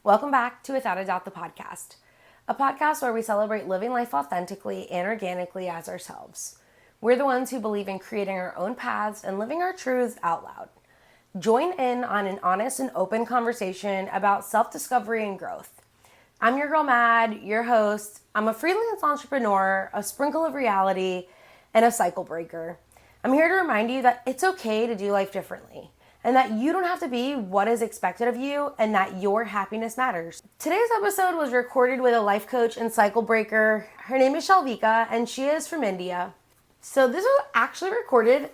Welcome back to Without a Doubt, the podcast. A podcast where we celebrate living life authentically and organically as ourselves. We're the ones who believe in creating our own paths and living our truths out loud. Join in on an honest and open conversation about self-discovery and growth. I'm your girl Mad, your host. I'm a freelance entrepreneur, a sprinkle of reality, and a cycle breaker. I'm here to remind you that it's okay to do life differently, and that you don't have to be what is expected of you, and that your happiness matters. Today's episode was recorded with a life coach and cycle breaker. Her name is Shalvika, and she is from India. So this was actually recorded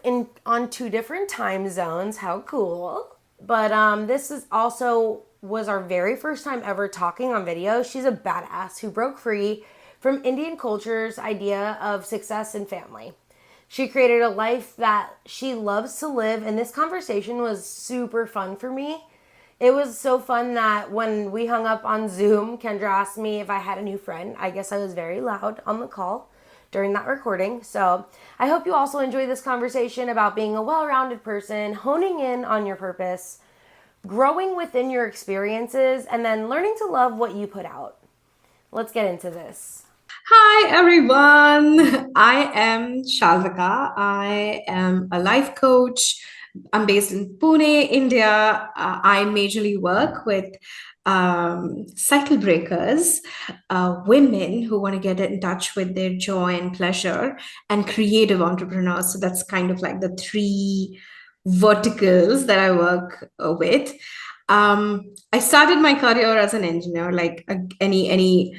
on 2 different time zones. How cool. But this is also was our very first time ever talking on video. She's a badass who broke free from Indian culture's idea of success and family. She created a life that she loves to live, and this conversation was super fun for me. It was so fun that when we hung up on Zoom, Kendra asked me if I had a new friend. I guess I was very loud on the call during that recording. So I hope you also enjoy this conversation about being a well-rounded person, honing in on your purpose, growing within your experiences, and then learning to love what you put out. Let's get into this. Hi everyone, I am Shalvika. I am a life coach. I'm based in Pune, India. I majorly work with cycle breakers, women who want to get in touch with their joy and pleasure, and creative entrepreneurs. So that's kind of like the 3 verticals that I work with. I started my career as an engineer, like any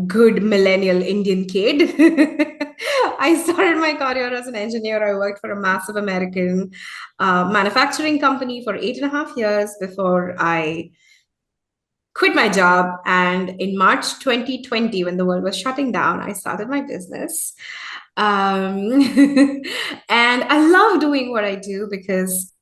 good millennial Indian kid. I started my career as an engineer. I worked for a massive American manufacturing company for 8.5 years before I quit my job. And in March 2020, when the world was shutting down, I started my business. Um, and I love doing what I do because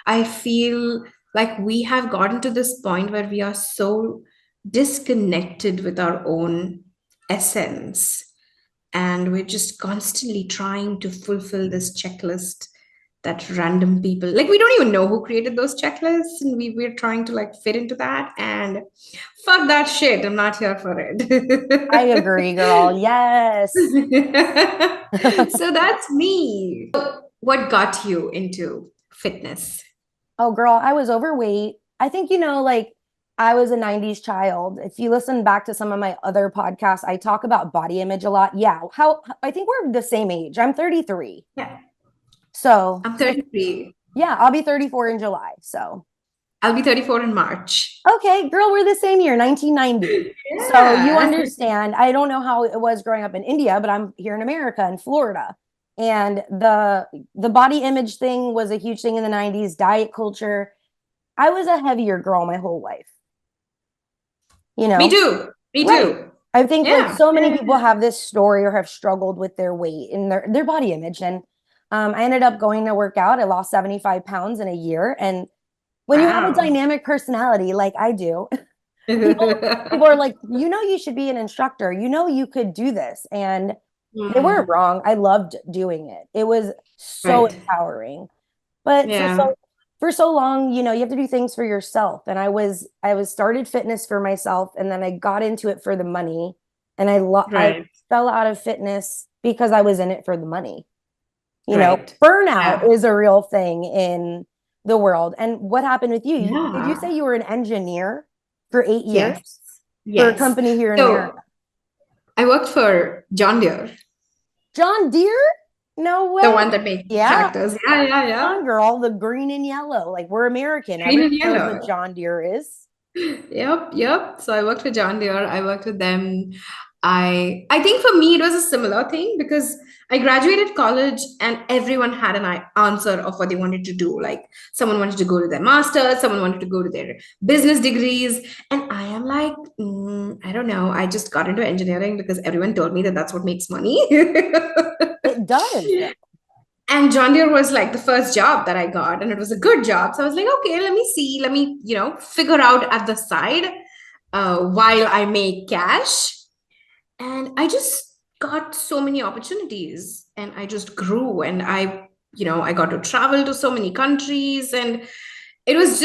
I feel like we have gotten to this point where we are so disconnected with our own essence. And we're just constantly trying to fulfill this checklist that random people, like, we don't even know who created those checklists. And we're trying to like fit into that. And fuck that shit. I'm not here for I it. agree, girl. Yes. So that's me. What got you into fitness? Oh, girl, I was overweight. I think, like I was a 90s child. If you listen back to some of my other podcasts, I talk about body image a lot. Yeah. How I think we're the same age. I'm 33. Yeah, So, I'm 33. yeah, I'll be 34 in July. So, I'll be 34 in March. okay, girl, we're the same year, 1990. So, you Yeah. understand. I don't know how it was growing up in India, but I'm here in America, in Florida. And the body image thing was a huge thing in the 90s, diet culture. I was a heavier girl my whole life, you Me know? too. Me Right. too. I think like Yeah. so many Yeah. people have this story or have struggled with their weight and their body image. And I ended up going to work out. I lost 75 pounds in a year. And when you have a Wow. dynamic personality like I do, people are like, you should be an instructor. You could do this. And they weren't Mm, wrong. I loved doing it. It was so right. empowering. But Yeah. for so long, you have to do things for yourself. And I was started fitness for myself, and then I got into it for the money. And I Right. fell out of fitness because I was in it for the money. Right. Burnout Yeah. is a real thing in the world. And what happened with you? Did you say Yeah. you were an engineer for 8 years Yes. for a Yes. company here in So America? I worked for John Deere, John Deere? No the way. one that makes Yeah. tractors. Yeah, yeah, yeah. On, girl, the green and yellow. Like, we're American. Green Everyone and knows what yellow. John Deere is. Yep, yep. So I worked for John Deere. I worked with them. I think for me it was a similar thing because I graduated college and everyone had an answer of what they wanted to do. Like someone wanted to go to their master's, someone wanted to go to their business degrees, and I am like, I don't know. I just got into engineering because everyone told me that that's what makes money. It does, though. And John Deere was like the first job that I got, and it was a good job. So I was like, okay, let me see, let me, figure out at the side while I make cash. And I just got so many opportunities and I just grew and I got to travel to so many countries and it was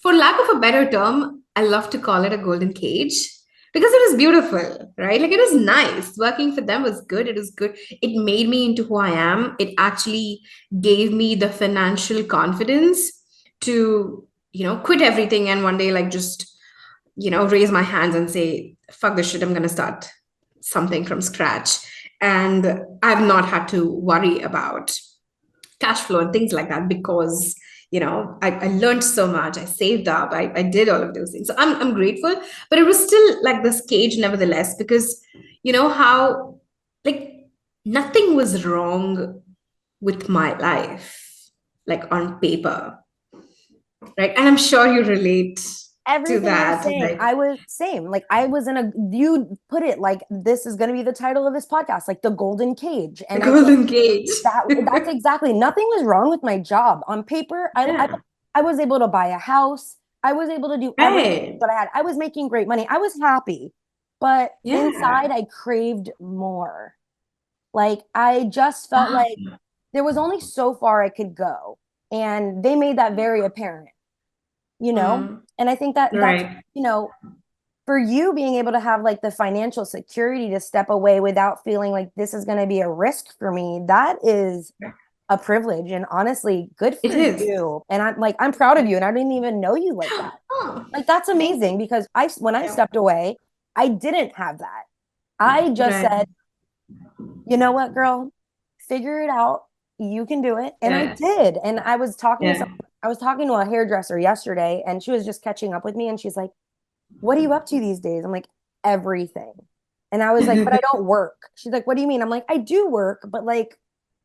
for lack of a better term, I love to call it a golden cage because it was beautiful, right? Like it was nice. Working for them was good. It was good. It made me into who I am. It actually gave me the financial confidence to, quit everything and one day, like, just, raise my hands and say, fuck this shit, I'm going to start something from scratch. And I've not had to worry about cash flow and things like that because I learned so much. I saved up. I did all of those things, so I'm grateful, but it was still like this cage nevertheless, because how, like, nothing was wrong with my life, like, on paper, right? And I'm sure you relate to Everything you're that, saying, like I was same. Like I was in a, you put it like this is going to be the title of this podcast, like the golden cage. the And I think golden cage. that's exactly, nothing was wrong with my job on paper. Yeah, I was able to buy a house. I was able to do everything right. that I had. I was making great money. I was happy, but Yeah. inside I craved more. Like I just felt Ah, like there was only so far I could go, and they made that very apparent, you know? mm, And I think that that's, right. you know, for you being able to have like the financial security to step away without feeling like this is going to be a risk for me, that is a privilege. And honestly, good It for is. you. And I'm like, I'm proud of you. And I didn't even know you like that. Oh, Like, that's thank you. amazing because when I Yeah. stepped away, I didn't have that. I just Right. said, you know what, girl, figure it out. You can do it. And I Yeah. did. And Yeah. I was talking to a hairdresser yesterday and she was just catching up with me. And she's like, what are you up to these days? I'm like, everything. And I was like, but I don't work. She's like, what do you mean? I'm like, I do work, but like,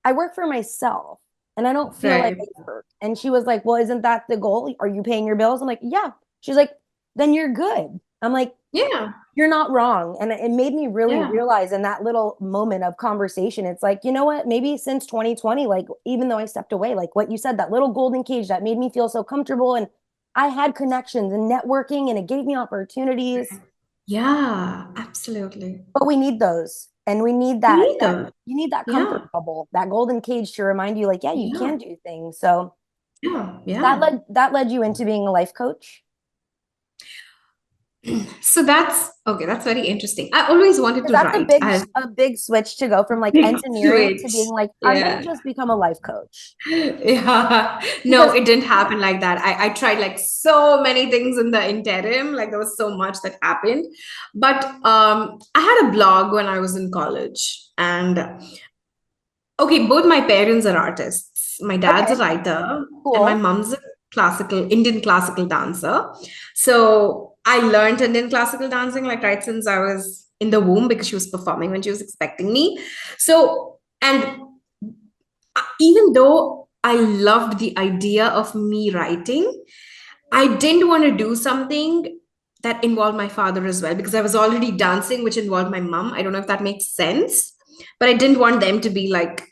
I work for myself and I don't feel like Right. I work. And she was like, well, isn't that the goal? Are you paying your bills? I'm like, yeah. She's like, then you're good. I'm like, Yeah. you're not wrong. And it made me really Yeah. realize in that little moment of conversation, it's like, you know what? Maybe since 2020, like, even though I stepped away, like what you said, that little golden cage that made me feel so comfortable. And I had connections and networking and it gave me opportunities. Yeah. Absolutely. But we need those. And we need We that, need those. you need that Yeah. comfort bubble, that golden cage to remind you, like, yeah, you Yeah. can do things. So Yeah. Yeah. that led you into being a life coach. So that's okay. That's very interesting. I always wanted Because to that's write. I a big switch to go from like big engineering to being switch. like, I'm gonna Yeah. just become a life coach. Yeah. No, Because it didn't happen like that. I tried like so many things in the interim. Like there was so much that happened. But I had a blog when I was in college. And okay, both my parents are artists. My dad's a okay, writer and my cool. mom's a Indian classical dancer. So I learned Indian classical dancing like right since I was in the womb because she was performing when she was expecting me. So, and even though I loved the idea of me writing, I didn't want to do something that involved my father as well because I was already dancing, which involved my mom. I don't know if that makes sense, but I didn't want them to be like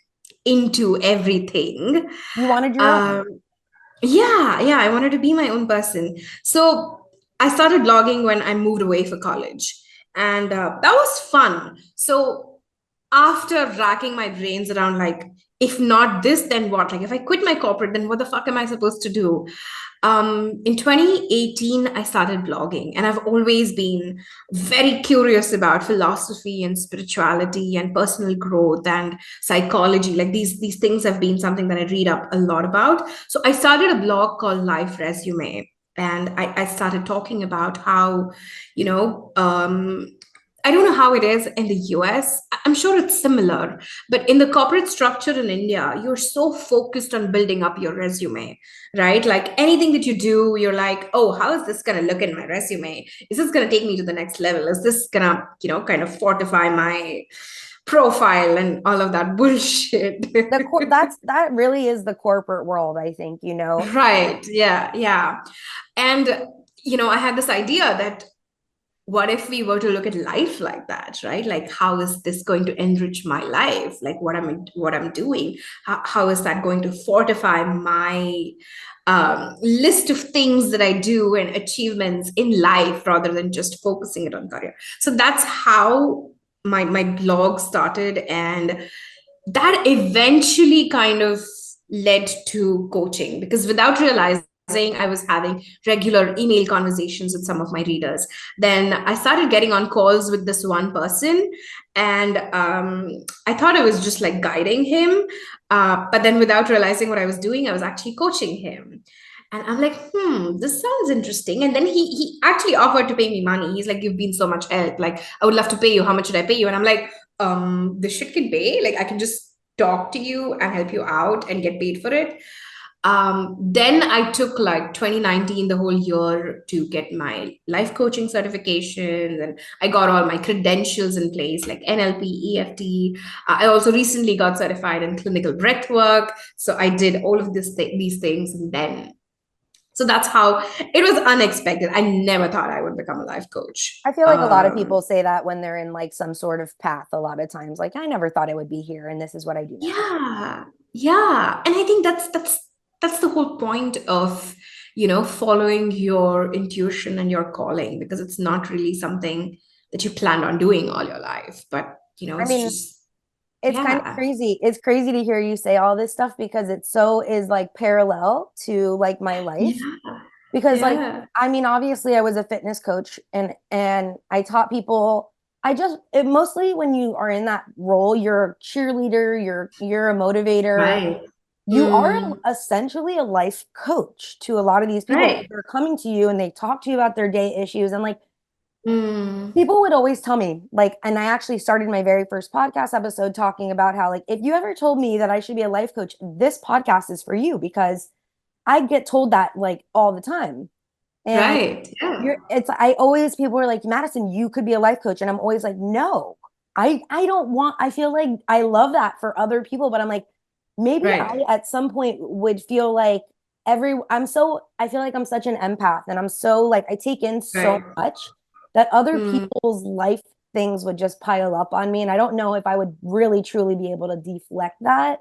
into everything. You wanted your own. Um, yeah, yeah, I wanted to be my own person. So I started blogging when I moved away for college, and that was fun. So after racking my brains around, like, if not this, then what? Like, if I quit my corporate, then what the fuck am I supposed to do? In 2018, I started blogging, and I've always been very curious about philosophy and spirituality and personal growth and psychology. Like these things have been something that I read up a lot about. So I started a blog called Life Resume, and I started talking about how, you know, I don't know how it is in the US. I'm sure it's similar, but in the corporate structure in India, you're so focused on building up your resume, right? Like anything that you do, you're like, oh, how is this going to look in my resume? Is this going to take me to the next level? Is this going to, kind of fortify my profile and all of that bullshit? That really is the corporate world, I think, you know. Right. Yeah. Yeah. And, I had this idea that what if we were to look at life like that, right? Like how is this going to enrich my life? Like what I'm doing, how is that going to fortify my list of things that I do and achievements in life rather than just focusing it on career. So that's how my blog started, and that eventually kind of led to coaching because without realizing I was having regular email conversations with some of my readers. Then I started getting on calls with this one person, and I thought I was just like guiding him. But then without realizing what I was doing, I was actually coaching him. And I'm like, this sounds interesting. And then he actually offered to pay me money. He's like, you've been so much help. Like, I would love to pay you. How much should I pay you? And I'm like, this shit can pay. Like, I can just talk to you and help you out and get paid for it. Then I took like 2019, the whole year, to get my life coaching certifications, and I got all my credentials in place, like NLP, EFT. I also recently got certified in clinical breath work. So I did all of these things, and then so that's how it was unexpected. I never thought I would become a life coach. I feel like a lot of people say that when they're in like some sort of path a lot of times. Like, I never thought I would be here, and this is what I do now. Yeah, yeah, and I think that's the whole point of, following your intuition and your calling, because it's not really something that you planned on doing all your life, but I it's mean, just, it's kind of yeah, crazy. It's crazy to hear you say all this stuff because it so is like parallel to like my life. yeah, Because like, yeah, I mean, obviously I was a fitness coach and I taught people. Mostly when you are in that role, you're a cheerleader, you're a motivator. right, You are mm, essentially a life coach to a lot of these people because right, they're coming to you and they talk to you about their day issues. And like, mm, people would always tell me, like, and I actually started my very first podcast episode talking about how, like, if you ever told me that I should be a life coach, this podcast is for you because I get told that like all the time. And right, yeah, I always, people are like, Madison, you could be a life coach. And I'm always like, no, I don't want, I feel like I love that for other people, but I'm like, maybe I right, at some point would feel like I feel like I'm such an empath and I'm so like, I take in so right, much that other mm, people's life things would just pile up on me. And I don't know if I would really truly be able to deflect that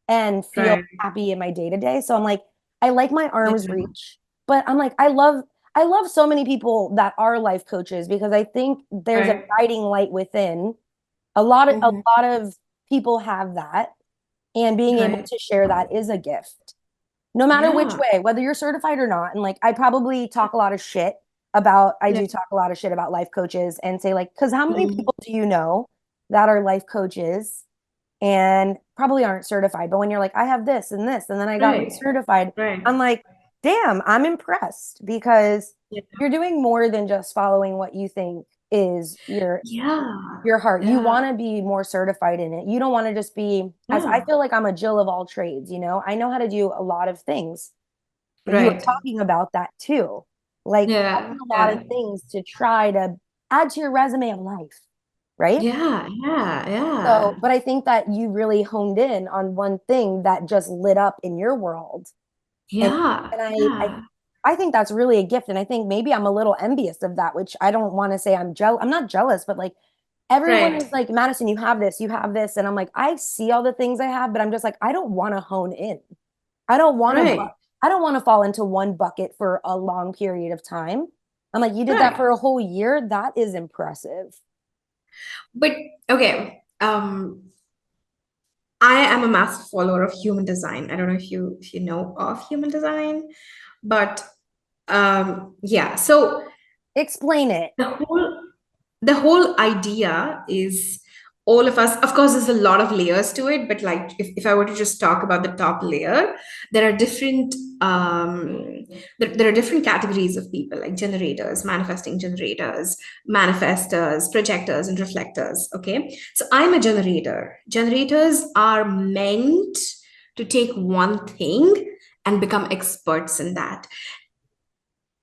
and feel right, happy in my day to day. So I'm like, I like my yeah, arm's reach, but I'm like, I love so many people that are life coaches because I think there's a right, guiding light within. A mhm, lot of people have that, and being able right, to share that is a gift. No matter which yeah, way, whether you're certified or not. And like I yeah, do talk a lot of shit about life coaches and say like, cuz how many mm, people do you know that are life coaches and probably aren't certified. But when you're like, I have this, and then I got right, recertified, right, I'm like, damn, I'm impressed because yeah, you're doing more than just following what you think is yeah, your heart. You yeah, want to be more certified in it. You don't want to just be, as I yeah, feel like I'm a Jill of all trades, I know how to do a lot of things. But you were right, talking about that too. Like yeah, having a lot of yeah, things to try to add to your resume of life, right? yeah, yeah, So, yeah, but I think that you really honed in on one thing that just lit up in your world. And yeah, and yeah, I think that's really a gift. And I think maybe I'm a little envious of that, which I don't want to say I'm not jealous, but like everyone right, is like, Madison, you have this. And I'm like, I see all the things I have, but I'm just like, I don't want to hone in. I don't want to right, I don't want to fall into one bucket for a long period of time. I'm like, you did that right. for a whole year. That is impressive. But okay, I am a massive follower of human design. I don't know if you know of human design, but yeah. So Explain it. the whole the whole idea is, all of us, of course, there's a lot of layers to it, but like if I were to just talk about the top layer, there are different there are different categories of people, like generators, manifesting generators, manifestors, projectors, and reflectors. Okay, so I'm a generator. Generators are meant to take one thing and become experts in that.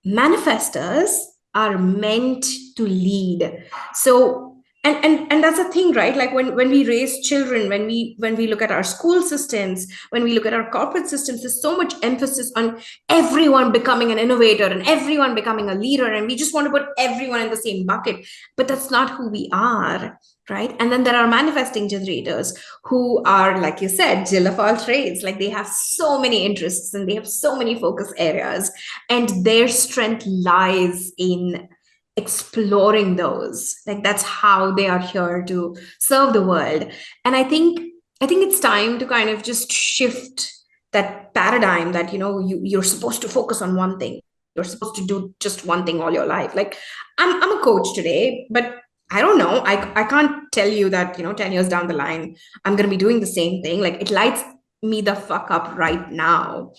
Manifestors are meant to lead. So and that's the thing, right? Like when we raise children, when we look at our school systems, when we look at our corporate systems, there's so much emphasis on everyone becoming an innovator and everyone becoming a leader, and we just want to put everyone in the same bucket, but that's not who we are, right? And then there are manifesting generators who are, like you said, Jill of all trades. Like, they have so many interests and they have so many focus areas, and their strength lies in exploring those. Like, that's how they are here to serve the world. And I think it's time to kind of just shift that paradigm that, you're supposed to focus on one thing. You're supposed to do just one thing all your life. Like, I'm a coach today, but I don't know. I can't tell you that, 10 years down the line, I'm going to be doing the same thing. Like, it lights me the fuck up right now.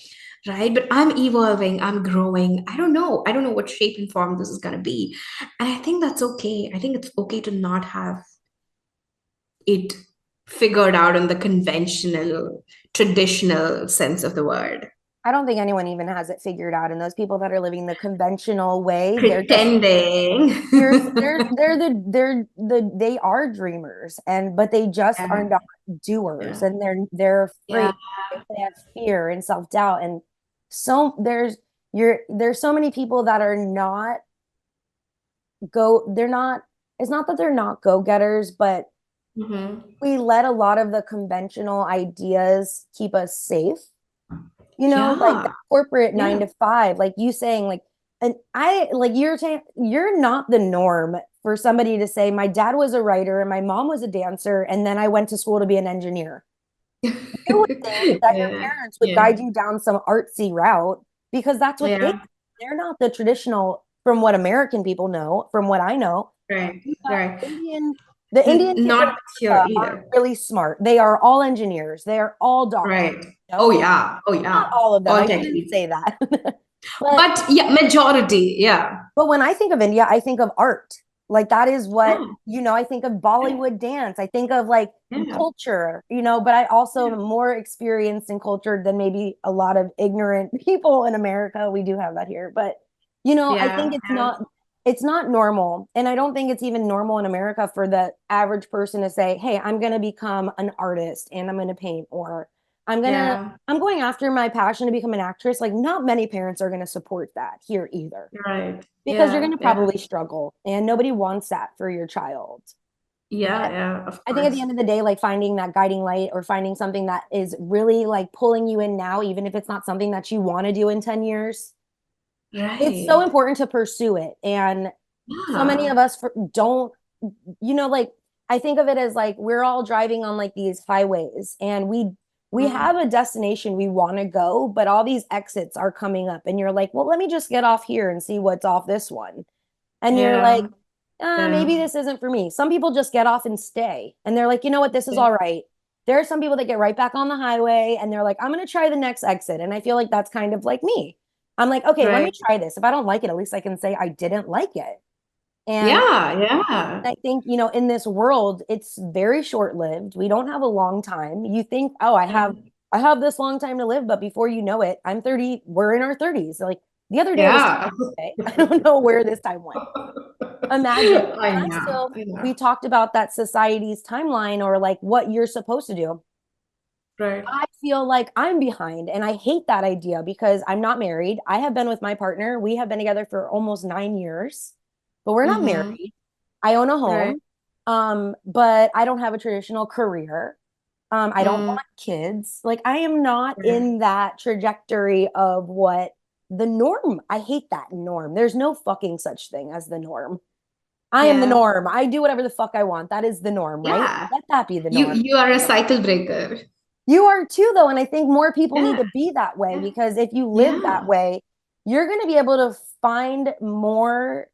Right. But I'm evolving, I'm growing. I don't know. I don't know what shape and form this is going to be. And I think that's okay. I think it's okay to not have it figured out in the conventional, traditional sense of the word. I don't think anyone even has it figured out. And those people that are living the conventional way, Pretending. they are dreamers, but they just are Yeah, not doers, yeah, and they're yeah. afraid. They have fear and self-doubt. And so there's so many people that are not they're not, it's not that they're not go-getters, but Hmm. we let a lot of the conventional ideas keep us safe. Like the Yeah, corporate nine yeah. to five, like you saying, like, and I like you're saying you're not the norm for somebody to say, my dad was a writer and my mom was a dancer, and then I went to school to be an engineer. You would think that your Yeah, parents would yeah, guide you down some artsy route because that's what yeah. they're not the traditional, from what American people know, from what I know. Right, You got right. the Indian kids in Not here America are either. really smart. They are all engineers. They are all doctors. Right. Oh yeah, oh Not yeah. all of them. All I shouldn't techniques. say that. but But yeah, majority. Yeah. but when I think of India, I think of art. Like that is what, Yeah, I think of Bollywood dance. I think of like yeah, culture, but I also yeah, am more experienced in culture than maybe a lot of ignorant people in America. We do have that here. But I think yeah, it's not normal. And I don't think it's even normal in America for the average person to say, "Hey, I'm going to become an artist and I'm going to paint," or yeah. I'm going after my passion to become an actress." Like not many parents are going to support that here either, Right. because you're going Yeah, to yeah, probably struggle and nobody wants that for your child. yeah, But yeah. Of I think at the course. end of the day, like finding that guiding light or finding something that is really like pulling you in now, even if it's not something that you want to do in 10 years, it's so Right. important to pursue it. And so many Yeah. of us don't, like I think of it as like we're all driving on like these highways, and we Mm, have a destination we want to go, but all these exits are coming up and you're like, well, let me just get off here and see what's off this one. And you're like, yeah. maybe Yeah. this isn't for me. Some people just get off and stay. And they're like, you know what, this is Yeah. all right. There are some people that get right back on the highway and they're like, I'm going to try the next exit. And I feel like that's kind of like me. I'm like, okay, let me Right. try this. If I don't like it, at least I can say I didn't like it. And Yeah. Yeah. I think, in this world, it's very short-lived. We don't have a long time. You think, oh, I have this long time to live, but before you know it, I'm 30, we're in our 30s. Like the other day was Yeah. Tuesday. I don't know where this time went. Imagine. I And know. I we know. talked about that society's timeline or like what you're supposed to do. Right. I feel like I'm behind and I hate that idea because I'm not married. I have been with my partner. We have been together for almost 9 years, but we're not Mm-hmm. married. I own a Right. home, but I don't have a traditional career. I don't Mm, want kids. Like I am not right. in that trajectory of what the norm. I hate that norm. There's no fucking such thing as the norm. I am the Yeah. norm. I do whatever the fuck I want. That is the norm, right? Yeah. Let that be the You norm. you are a cycle breaker. You are too, though. And I think more people need Yeah. to be that way Yeah. because if you live that Yeah. way, you're going to be able to find more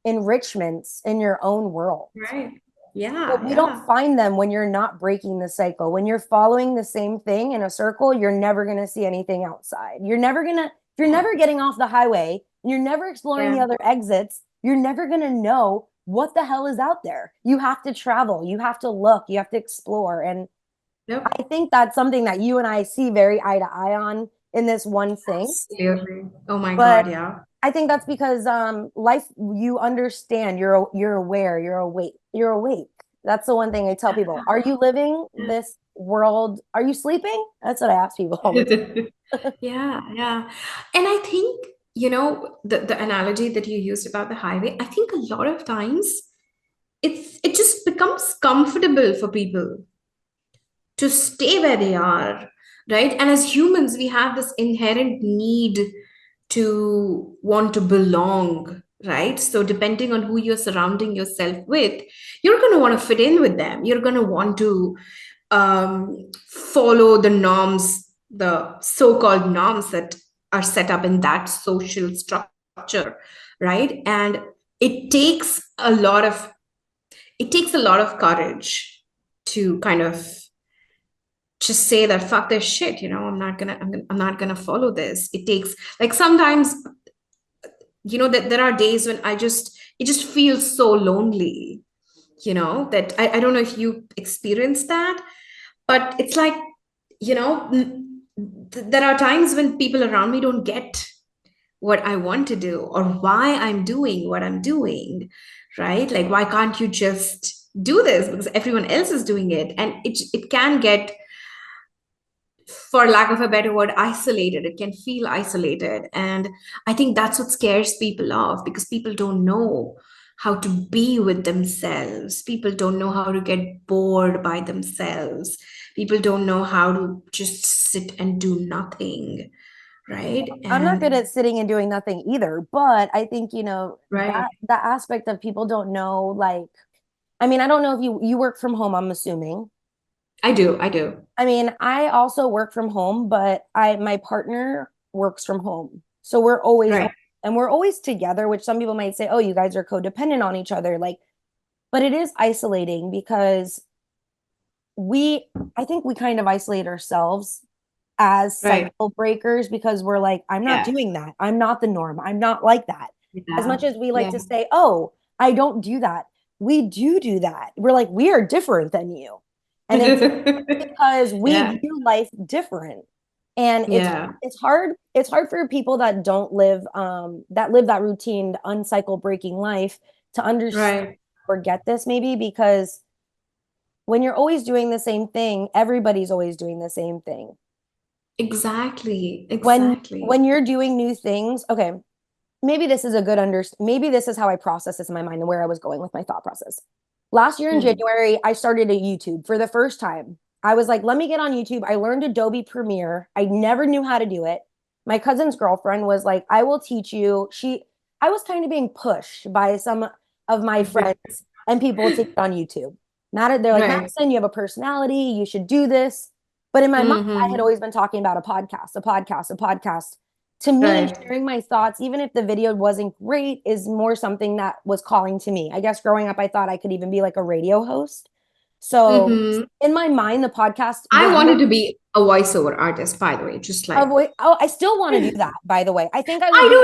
enrichments in your own world. Right. But Yeah. we don't Yeah. find them when you're not breaking the cycle. When you're following the same thing in a circle, you're never going to see anything outside. If you're Yeah. never getting off the highway, and you're never exploring the Yeah. other exits, you're never going to know what the hell is out there. You have to travel, you have to look, you have to explore. And I Yep. think that's something that you and I see very eye to eye on in this one thing. Absolutely. Oh my But God. Yeah. I think that's because life, you understand, you're aware, you're awake. That's the one thing I tell people. Are you living this world? Are you sleeping? That's what I ask people all the time. Yeah, yeah. And I think, the analogy that you used about the highway, I think a lot of times it just becomes comfortable for people to stay where they are, right? And as humans, we have this inherent need to want to belong, right? So, depending on who you're surrounding yourself with, you're going to want to fit in with them. You're going to want to follow the norms the so-called norms that are set up in that social structure, right? And it takes a lot of courage to kind of just say that fuck this shit, I'm not gonna follow this. It takes, like, sometimes, that there are days when it just feels so lonely, that I don't know if you experience that, but it's like, there are times when people around me don't get what I want to do or why I'm doing what I'm doing, right? Like, why can't you just do this because everyone else is doing it? And it can get, for lack of a better word, isolated. It can feel isolated. And I think that's what scares people off, because people don't know how to be with themselves. People don't know how to get bored by themselves. People don't know how to just sit and do nothing, right? I'm not good And at sitting and doing nothing either, but I think, right. that aspect of people don't know, like, I mean, I don't know if you work from home, I'm assuming. I do. I do. I mean, I also work from home, but my partner works from home. So we're always home Right. and we're always together, which some people might say, "Oh, you guys are codependent on each other." Like, but it is isolating because we I think we kind of isolate ourselves as Right. cycle breakers because we're like, I'm not Yeah. doing that. I'm not the norm. I'm not like that. As Yeah. much as we like Yeah. to say, oh, I don't do that. We do that. We're like, we are different than you. And it's because we Yeah. view life different. And Yeah. it's hard for people that don't live that live that routine uncycle breaking life to understand Right. or get this maybe because when you're always doing the same thing, everybody's always doing the same thing. Exactly. When Exactly. you're doing new things, okay, maybe this is a good maybe this is how I process this in my mind and where I was going with my thought process. Last year in Mm. January, I started a YouTube for the first time. I was like, let me get on YouTube. I learned Adobe Premiere. I never knew how to do it. My cousin's girlfriend was like, I will teach you. I was kind of being pushed by some of my friends and people to get on YouTube. They're like, Right. Madison, you have a personality. You should do this. But in my mind, I had Hmm. always been talking about a podcast. To me, Right. sharing my thoughts, even if the video wasn't great, is more something that was calling to me. I guess growing up, I thought I could even be like a radio host. So Hmm. in my mind, the podcast I was wanted more to be a voiceover artist, by the way, just a like voice. Oh, I still want to do that, by the way. I do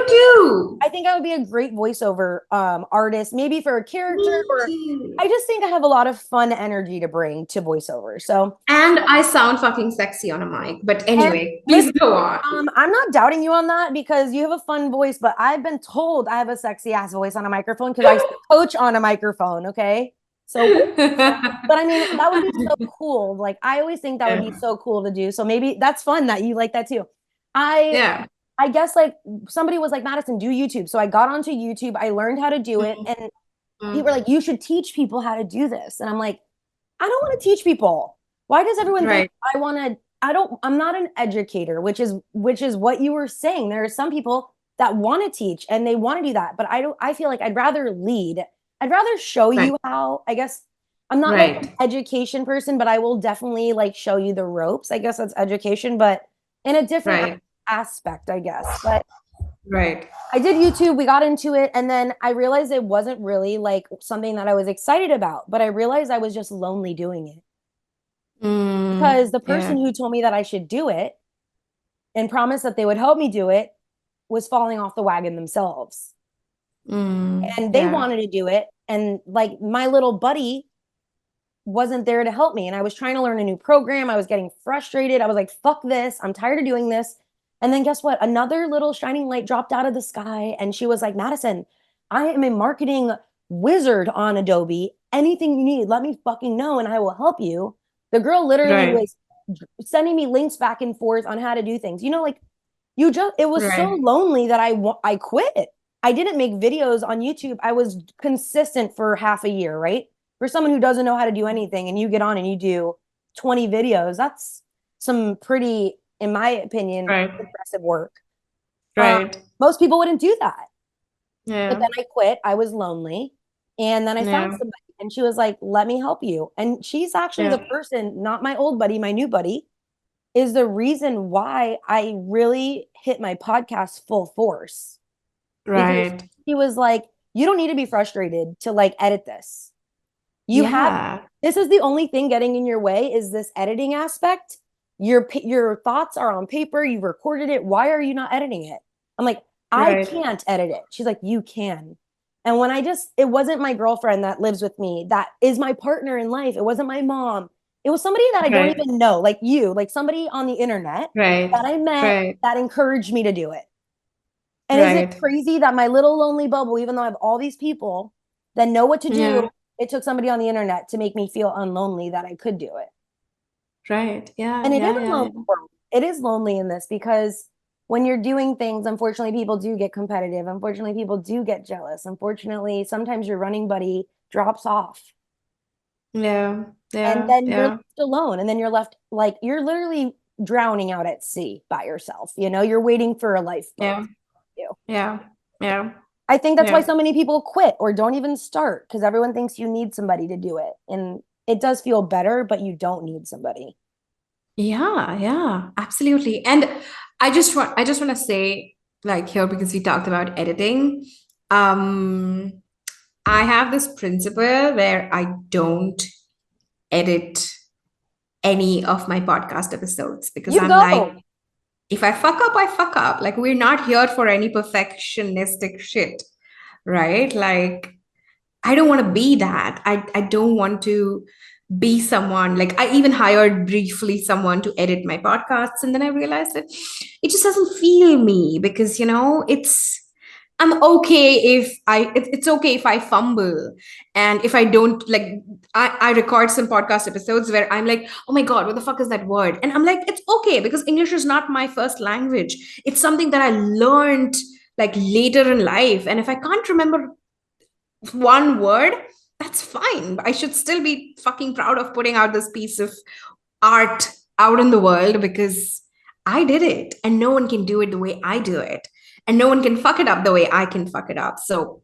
too. I think I would be a great voiceover artist, maybe for a character, Me or too. I just think I have a lot of fun energy to bring to voiceover. So And I sound fucking sexy on a mic. But and anyway, please listen, go on. I'm not doubting you on that because you have a fun voice, but I've been told I have a sexy ass voice on a microphone because I coach on a microphone. Okay. So, but I mean, that would be so cool. Like, I always think that would be Yeah. so cool to do. So maybe that's fun that you like that too. I, Yeah. I guess like somebody was like, Madison, do YouTube. So I got onto YouTube. I learned how to do it. And people were Mhm. like, you should teach people how to do this. And I'm like, I don't want to teach people. Why does everyone think Right. I'm not an educator, which is what you were saying. There are some people that want to teach and they want to do that, but I feel like I'd rather lead. I'd rather show Right. you how, I guess I'm not like an Right. education person, but I will definitely like show you the ropes. I guess that's education, but in a different Right. aspect, I guess. But Right. I did YouTube, we got into it, and then I realized it wasn't really like something that I was excited about, but I realized I was just lonely doing it because Mm, the yeah. person who told me that I should do it and promised that they would help me do it was falling off the wagon themselves. Mm, And they yeah. wanted to do it. And like my little buddy wasn't there to help me. And I was trying to learn a new program. I was getting frustrated. I was like, fuck this. I'm tired of doing this. And then guess what? Another little shining light dropped out of the sky. And she was like, Madison, I am a marketing wizard on Adobe. Anything you need, let me fucking know and I will help you. The girl literally Right. was sending me links back and forth on how to do things. Like it was so Right. lonely that I quit. I didn't make videos on YouTube. I was consistent for half a year, right? For someone who doesn't know how to do anything and you get on and you do 20 videos, that's some pretty, in my opinion, Right. impressive work. Um, Right. Most people wouldn't do that. But then Yeah. I quit. I was lonely. And then I found Yeah. somebody and she was like, let me help you. And she's actually the Yeah. person, not my old buddy, my new buddy. is the reason why I really hit my podcast full force. Because Right. he was like, you don't need to be frustrated to like edit this. You have Yeah. this is the only thing getting in your way is this editing aspect. Your thoughts are on paper, you've recorded it. Why are you not editing it? I'm like, I Right. can't edit it. She's like, you can. And when I just it wasn't my girlfriend that lives with me, that is my partner in life. It wasn't my mom. It was somebody that I don't Right. even know, like you, like somebody on the internet Right. that I met Right. that encouraged me to do it. And is it Right. crazy that my little lonely bubble, even though I have all these people that know what to do, Yeah. it took somebody on the internet to make me feel unlonely that I could do it. Right. Yeah. And it is Yeah. a Yeah. lonely Yeah. world. It is lonely in this because when you're doing things, unfortunately, people do get competitive. Unfortunately, people do get jealous. Unfortunately, sometimes your running buddy drops off Yeah. and Yeah. then you're Yeah. left alone. And then you're left like you're literally drowning out at sea by yourself. You know, you're waiting for a lifeboat. Yeah. You. Yeah. Yeah. I think that's why Yeah. so many people quit or don't even start because everyone thinks you need somebody to do it. And it does feel better, but you don't need somebody. Yeah, yeah, absolutely. And I just want to say like here because we talked about editing. Um I have this principle where I don't edit any of my podcast episodes because You I'm like, go. if I fuck up, I fuck up. Like, we're not here for any perfectionistic shit, right? Like, I don't want to be that. I don't want to be someone like I even hired briefly someone to edit my podcasts, and then I realized that it just doesn't feel me because it's I'm okay if it's okay if I fumble and if I don't like I record some podcast episodes where I'm like, oh my God, what the fuck is that word? And I'm like, it's okay because English is not my first language. It's something that I learned like later in life. And if I can't remember one word, that's fine. I should still be fucking proud of putting out this piece of art out in the world because I did it and no one can do it the way I do it. And no one can fuck it up the way I can fuck it up. So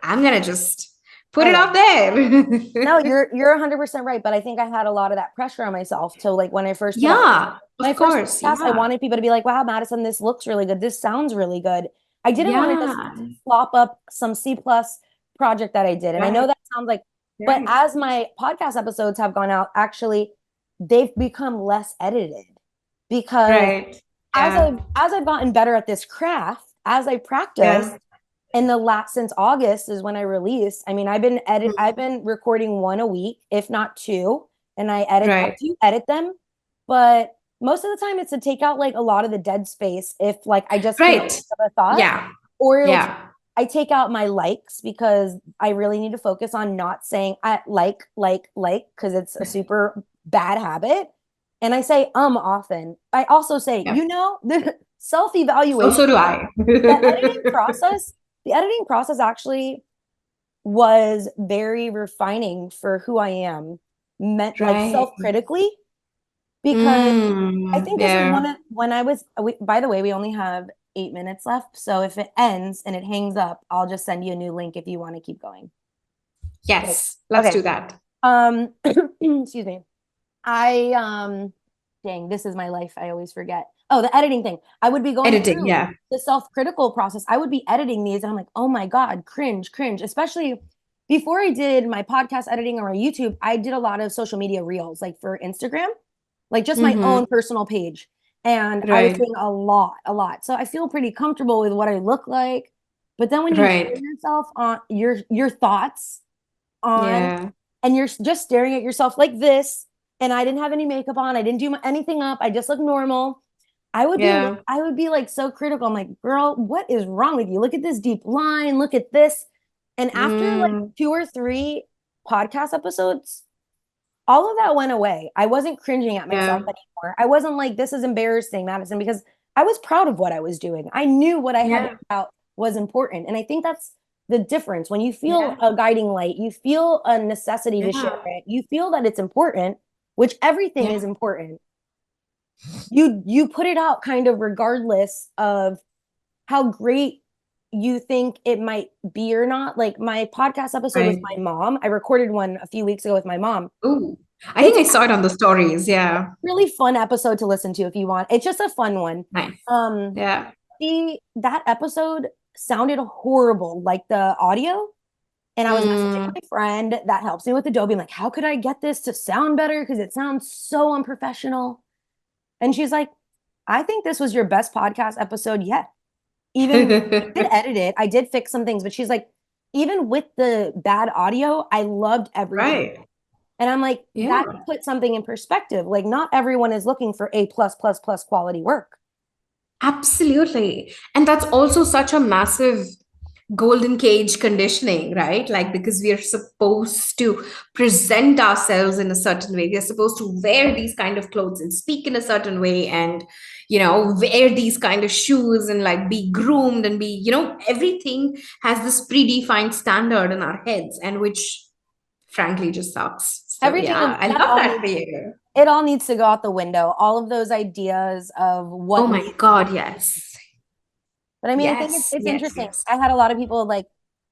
I'm gonna just put I it love out it. No, there. you're 100% right, but I think I had a lot of that pressure on myself to like when I first put out Yeah, my of first course. podcast, I Yeah. wanted people to be like, "Wow, Madison, this looks really good. This sounds really good." I didn't want to just Yeah. flop up some C plus project that I did. And I know Right. that sounds like, but Right. as my podcast episodes have gone out, actually, they've become less edited because Right. Yeah. as I've gotten better at this craft, as I practice, Yeah. in the last since August is when I released. I mean, I've Mhm. been recording one a week, if not two, and I Right. do edit them, but most of the time it's to take out like a lot of the dead space if like I just can't Right. think of a thought, Yeah. or Yeah. I take out my likes because I really need to focus on not saying I like because it's a super bad habit. And I say often. I also say, Yeah. the self-evaluation, So do I. the editing process, the editing process actually was very refining for who I am, meant like Right. self-critically, because I Mm, think this is one yeah. of when I was, by the way, we only have 8 minutes left. So if it ends and it hangs up, I'll just send you a new link if you want to keep going. Okay. Yes. Let's Okay. do that. Excuse me. I dang, this is my life. I always forget. Oh, the editing thing. I would be going Editing. through Yeah. the self-critical process. I would be editing these and I'm like, "Oh my God, cringe, cringe." Especially before I did my podcast editing or my YouTube, I did a lot of social media reels like for Instagram, like just my Mm-hmm. own personal page. And I was Right. doing a lot, a lot. So I feel pretty comfortable with what I look like. But then when you hear Right. yourself on your thoughts on Yeah. and you're just staring at yourself like this, and I didn't have any makeup on, I didn't do anything up, I just look normal. Yeah. I would be like so critical. I'm like, "Girl, what is wrong with you? Look at this deep line, look at this." And after like Mm, two or three podcast episodes, all of that went away. I wasn't cringing at myself yeah. anymore. I wasn't like, "This is embarrassing, Madison," because I was proud of what I was doing. I knew what I had to Yeah. put out was important. And I think that's the difference. When you feel Yeah. a guiding light, you feel a necessity to share Yeah. it, you feel that it's important, which everything is Yeah. important. You put it out kind of regardless of how great you think it might be or not. Like my podcast episode with Right. my mom, I recorded one a few weeks ago with my mom. Ooh. I think It's I saw it on the stories. Yeah. really fun episode to listen to if you want. It's just a fun one. Nice. Um, Yeah. that episode sounded horrible, like the audio. And I was messaging Mm. my friend that helps me with Adobe. I'm like, how could I get this to sound better? Because it sounds so unprofessional. And she's like, I think this was your best podcast episode yet. Even I did edit it, I did fix some things, but she's like, even with the bad audio, I loved everything. Right. And I'm like, that Yeah. put something in perspective. Like, not everyone is looking for A plus plus plus quality work. Absolutely. And that's also such a massive golden cage conditioning, right? Like, because we are supposed to present ourselves in a certain way. We are supposed to wear these kind of clothes and speak in a certain way and, wear these kind of shoes and like be groomed and be, everything has this predefined standard in our heads and which frankly just sucks. So Everything of yeah, I that love all that needs for you. it all needs to go out the window. All of those ideas of Oh what my needs. God, yes. But I mean, I think Yes, it's yes, interesting. yes. I had a lot of people like,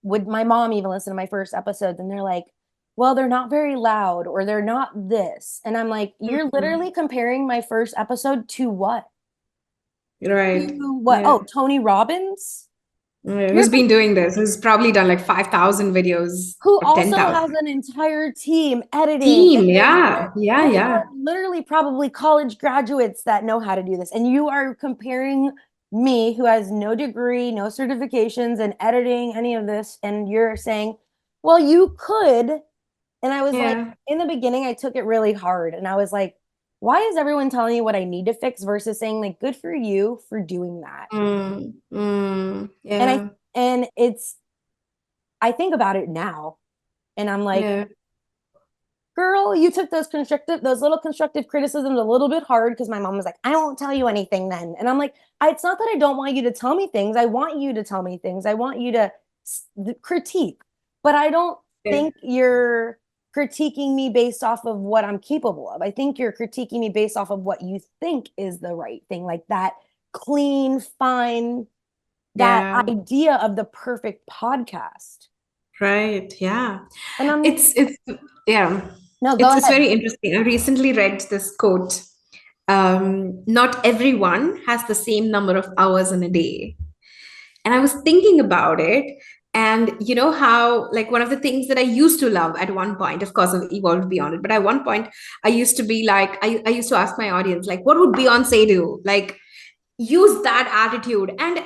would my mom even listen to my first episodes and they're like, well, they're not very loud or they're not this. And I'm like, you're Mhm. literally comparing my first episode to what? Right. To what? Yeah. Oh, Tony Robbins? Yeah, You're who's been doing this? Who's probably done like 5,000 videos who or also 10,000. has an entire team editing. And Team, there's yeah. Yeah, who are yeah. literally probably college graduates that know how to do this. And you are comparing me, who has no degree, no certifications in editing, any of this, and you're saying, well, you could. And I was like, Yeah. in the beginning, I took it really hard. And I was like, why is everyone telling you what I need to fix versus saying, like, good for you for doing that? And I, Yeah. and I think about it now and I'm like, Yeah. girl, you took those little constructive criticisms a little bit hard because my mom was like, I won't tell you anything then. And I'm like, it's not that I don't want you to tell me things. I want you to tell me things. I want you to critique, but I don't Yeah. think you're critiquing me based off of what I'm capable of. I think you're critiquing me based off of what you think is the right thing, like that clean, fine, that Yeah. idea of the perfect podcast. Right. Yeah. And I'm, It's yeah. no, go It's ahead. very interesting. I recently read this quote. Not everyone has the same number of hours in a day. And I was thinking about it. And you know how, like, one of the things that I used to love at one point, of course, I've evolved beyond it, but at one point, I used to be like, I used to ask my audience, like, what would Beyonce do? Like, use that attitude. And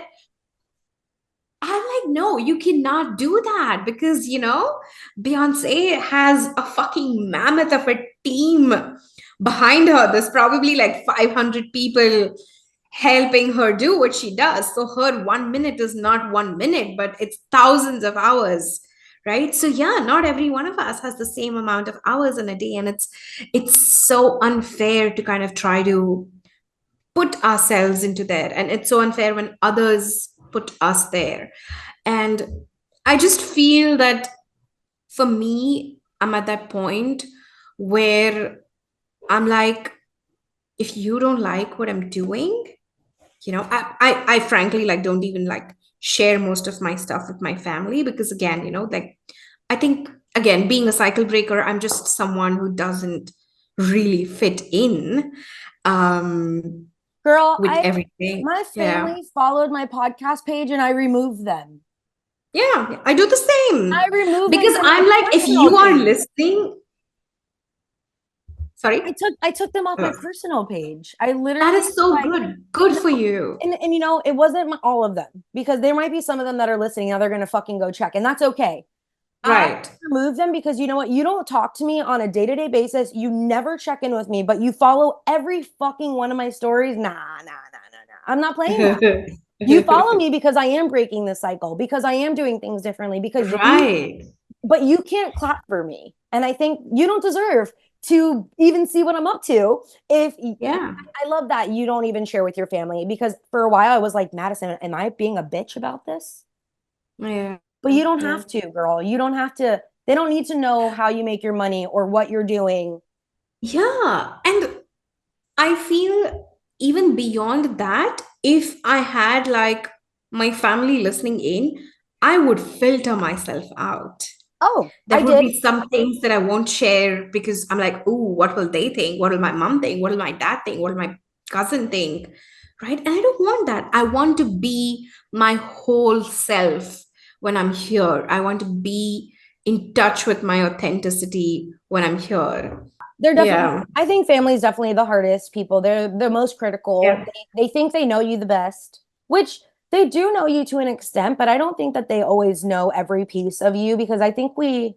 I'm like, no, you cannot do that because, Beyonce has a fucking mammoth of a team behind her. There's probably like 500 people helping her do what she does. So her 1 minute is not 1 minute, but it's thousands of hours. Right. So yeah, not every one of us has the same amount of hours in a day. And it's so unfair to kind of try to put ourselves into there. And it's so unfair when others put us there. And I just feel that for me, I'm at that point where I'm like, if you don't like what I'm doing, I frankly like don't even like share most of my stuff with my family because again, like I think again, being a cycle breaker, I'm just someone who doesn't really fit in um Girl, with everything. my Yeah. family followed my podcast page and I removed them. Yeah, I do the I same removed them because from my I'm like, if personal you are page. listening, sorry, I took them off my Uh, personal page. I that literally is so like good. Good no, for you. and it wasn't all of them because there might be some of them that are listening now they're gonna fucking go check and that's okay. I Right. removed them because you know what? You don't talk to me on a day-to-day basis. You never check in with me, but you follow every fucking one of my stories. Nah, nah, nah, nah, nah. I'm not playing that. You follow me because I am breaking the cycle, because I am doing things differently, because Right. but you can't clap for me. And I think you don't deserve to even see what I'm up to. If Yeah. I love that you don't even share with your family because for a while I was like, Madison, am I being a bitch about this? Yeah. But you don't Yeah. have to, girl. You don't have to. They don't need to know how you make your money or what you're doing. Yeah. And I feel even beyond that, if I had like my family listening in, I would filter myself out. Oh, There I would did. be some things that I won't share because I'm like, ooh, what will they think? What will my mom think? What will my dad think? What will my cousin think? Right? And I don't want that. I want to be my whole self when I'm here. I want to be in touch with my authenticity when I'm here. They're definitely, Yeah. I think family is definitely the hardest people. They're the most critical. Yeah. They think they know you the best, which they do know you to an extent, but I don't think that they always know every piece of you because I think we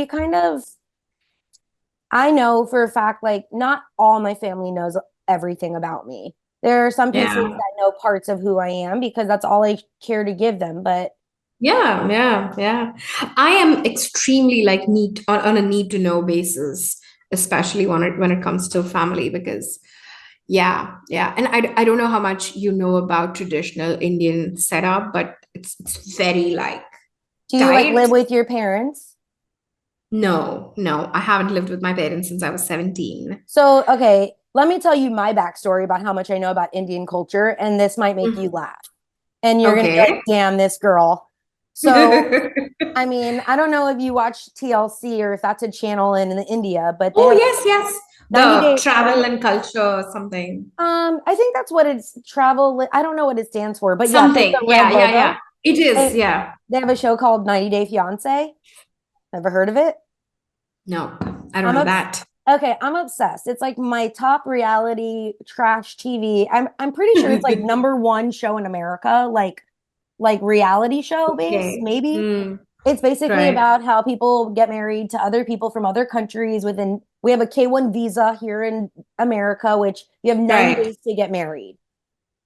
kind of I know for a fact like not all my family knows everything about me. There are some pieces Yeah. that know parts of who I am because that's all I care to give them, but Yeah, yeah, yeah. I am extremely like need on a need to know basis, especially when it comes to family, because yeah, yeah. And I don't know how much you know about traditional Indian setup, but it's very like do you like live tight. with your parents? No, no, I haven't lived with my parents since I was 17. So, okay, let me tell you my backstory about how much I know about Indian culture, and this might make you Mhm. laugh. And you're gonna be like, Okay. damn, this girl. So, I mean, I don't know if you watch TLC or if that's a channel in India, but they Oh, have yes, yes. 90 The day travel and culture or something. I think that's what it's travel. I don't know what it stands for, but yes, it's Something. a red Yeah, yeah, logo. yeah. It is, They, yeah. they have a show called 90 Day Fiance. Ever heard of it? No, I don't I'm know obs- that. okay, I'm obsessed. It's like my top reality trash TV. I'm pretty sure it's like number one show in America, like reality show base, Okay. maybe. Mm, It's basically right, about how people get married to other people from other countries within we have a K1 visa here in America, which you have 90 right, days to get married.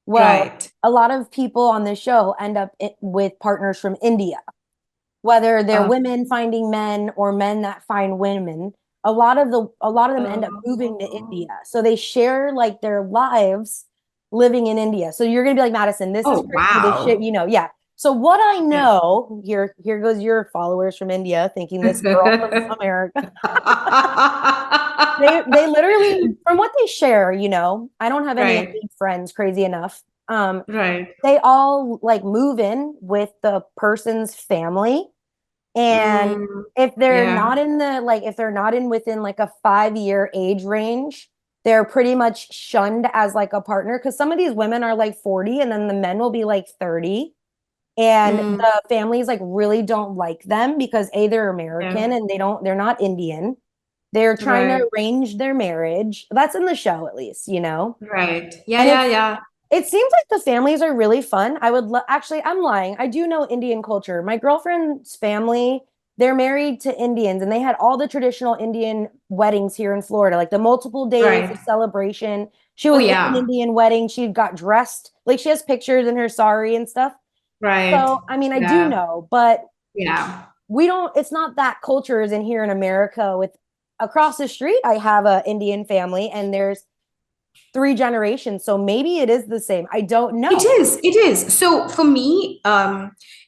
Well, right. a lot of people on this show end up with partners from India, whether they're Uh, women finding men or men that find women. A lot of them end up moving to India. So they share like their lives living in India. So you're gonna be like, Madison, this is oh, crazy. This shit, wow. you know, yeah. So what I Yeah. know, here goes your followers from India thinking this girl from America. They literally, from what they share, you know, I don't have any Right, Indian friends, crazy enough. right. They all like move in with the person's family. And Mm, if they're yeah, not in the like if they're not in within like a 5 year age range, they're pretty much shunned as like a partner because some of these women are like 40 and then the men will be like 30. And mm, the families like really don't like them because A, they're yeah, American and they're not Indian. They're trying right, to arrange their marriage. That's in the show at least, you know? right. Yeah, And yeah, yeah. it seems like the families are really fun. Actually, I'm lying. I do know Indian culture. My girlfriend's family, they're married to Indians and they had all the traditional Indian weddings here in Florida, like the multiple days of Right. celebration. She Oh, was in an yeah, Indian wedding. She got dressed, like she has pictures in her sari and stuff. right. So, I mean, I do Yeah, know, but yeah. it's not that culture is in here in America with across the street. I have a Indian family and there's three generations. So maybe it is the same. I don't It know. is, it is. So for me,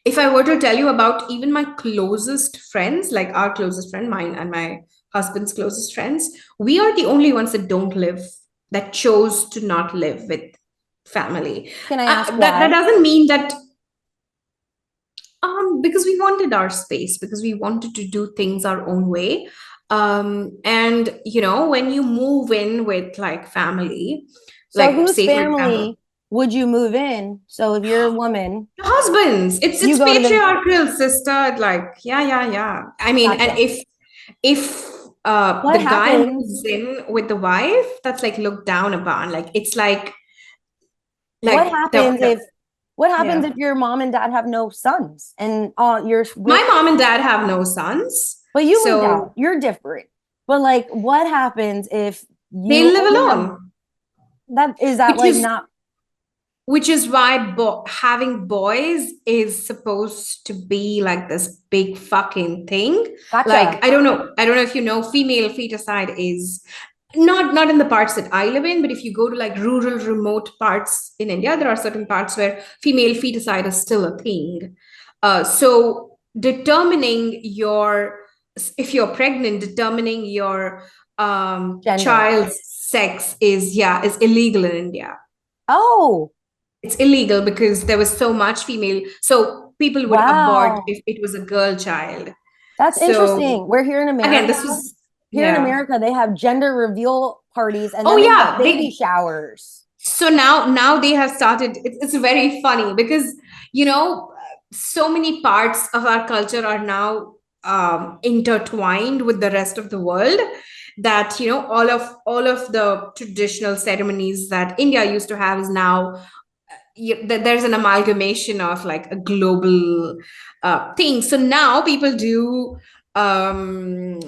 if I were to tell you about even my closest friends, like our closest friend, mine and my husband's closest friends, we are the only ones that don't live, that chose to not live with family. Can I ask That why? doesn't mean that because we wanted our space, because we wanted to do things our own way. And when you move in with like family, So like whose say for example, family would you move in? So if you're a woman, husbands, it's you it's go to the patriarchal, sister. Like, yeah, yeah, yeah. I mean, and gotcha. if the What guy happens? moves in with the wife, that's like looked down upon. Like it's like What like happens if what happens yeah. if your mom and dad have no sons and you're with My mom and dad have no sons, but you moved so out. You're different. But like what happens if they you live only have alone. that is that which like is not which is why having boys is supposed to be like this big fucking thing. Like gotcha. I don't know if you know, female feticide is not in the parts that I live in, but if you go to like rural remote parts in India, there are certain parts where female feticide is still a thing. So determining your if you're pregnant, determining your Gender. child's sex is illegal in India. Oh, It's illegal because there was so much female, so people would abort wow. if it was a girl child. That's So interesting. We're here in again, America. this was, Here in yeah. America, they have gender reveal parties and Oh then they have yeah, baby they showers. so now they have started. It's very funny because you know so many parts of our culture are now intertwined with the rest of the world, that all of the traditional ceremonies that India used to have is now, there's an amalgamation of like a global thing. So now people do um,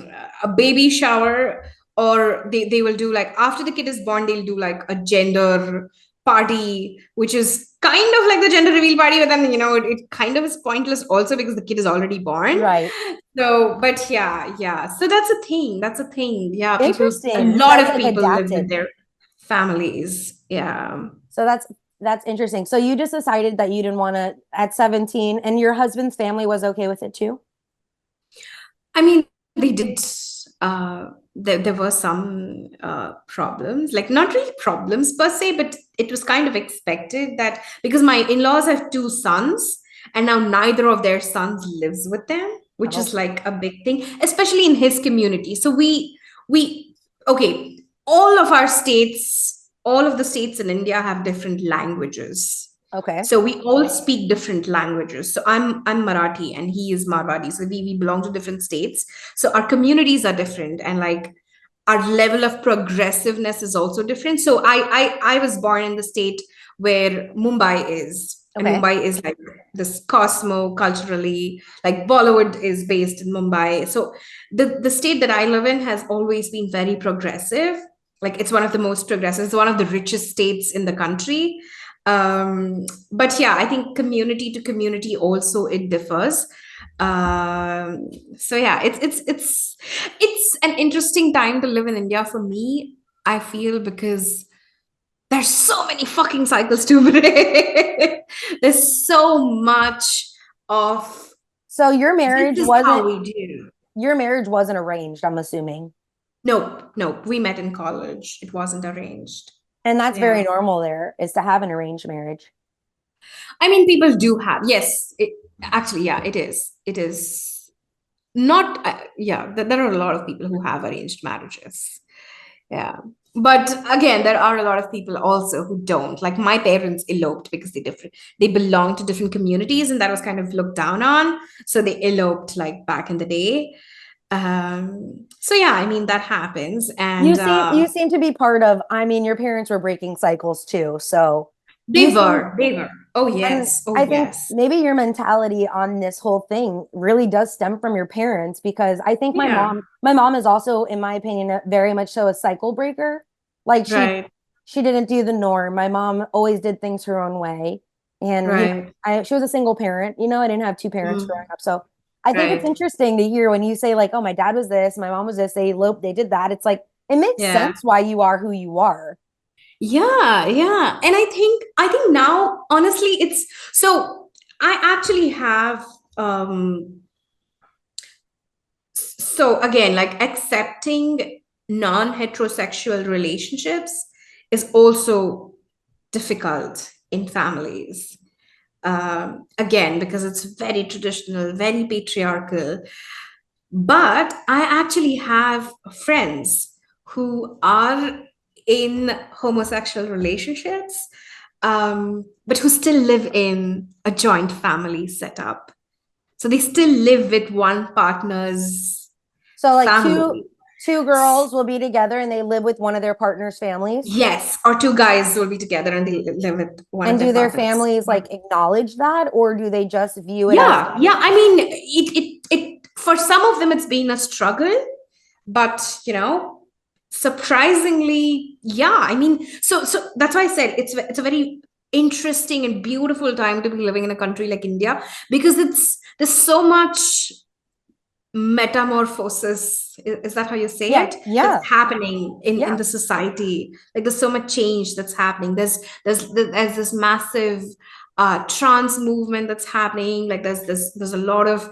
a baby shower, or they will do like after the kid is born, they'll do like a gender party, which is kind of like the gender reveal party, but then it kind of is pointless also because the kid is already born. Right. So, but yeah. So that's a thing. That's a thing. Yeah, a Interesting. You lot guys of like people live with adapted. their families. Yeah. So that's interesting. So you just decided that you didn't want to at 17 and your husband's family was okay with it too? I mean, they did. There were some problems, like not really problems per se, but it was kind of expected that because my in-laws have two sons, and now neither of their sons lives with them, which is Oh, like a big thing, especially in his community. So we okay, all of the states in India have different languages. okay. So we all speak different languages. So I'm Marathi and he is Marwadi. So we belong to different states. So our communities are different, and like our level of progressiveness is also different. So I was born in the state where Mumbai is. And Okay. Mumbai is like this cosmo culturally, like Bollywood is based in Mumbai. So the state that I live in has always been very progressive. Like it's one of the most progressive, it's one of the richest states in the country. But yeah, I think community to community also it differs. So yeah, it's an interesting time to live in India for me, I feel, because there's so many fucking cycles to break. There's so much of So this is how we do. your marriage wasn't arranged, I'm assuming. Nope. We met in college. It wasn't arranged. And that's very Yeah. normal there is to have an arranged marriage. I mean, people do have, yes, actually, yeah, it is. It is not, yeah, there are a lot of people who have arranged marriages. Yeah. But again, there are a lot of people also who don't. Like my parents eloped because they belong to different communities, and that was kind of looked down on. So they eloped like back in the day. So yeah, I mean that happens. And You seem to be part of, I mean, your parents were breaking cycles too. So you seem they were. Oh and yes. Oh I think yes. maybe your mentality on this whole thing really does stem from your parents because I think Yeah. my mom is also, in my opinion, very much so a cycle breaker. Like Right. she didn't do the norm. My mom always did things her own way. And, Right. she was a single parent, I didn't have two parents growing Mm, up. So I think it's right. interesting to hear when you say like, oh, my dad was this, my mom was this, they eloped, they did that. It's like, it makes Yeah. sense why you are who you are. Yeah. And I think now, honestly, it's so I actually have so again, like accepting non-heterosexual relationships is also difficult in families. Again, because it's very traditional, very patriarchal. But I actually have friends who are in homosexual relationships, but who still live in a joint family setup. So they still live with one partner's So like family. two girls will be together and they live with one of their partner's families. Yes, or two guys will be together and they live with one of And their do their partners. families like acknowledge that, or do they just view it as Yeah. I mean, it for some of them it's been a struggle, but surprisingly, yeah. I mean, so that's why I said it's a very interesting and beautiful time to be living in a country like India, because there's so much metamorphosis, is that how you say yeah, it, that's yeah, happening in yeah. the society. Like there's so much change that's happening. There's this massive trans movement that's happening. Like there's a lot of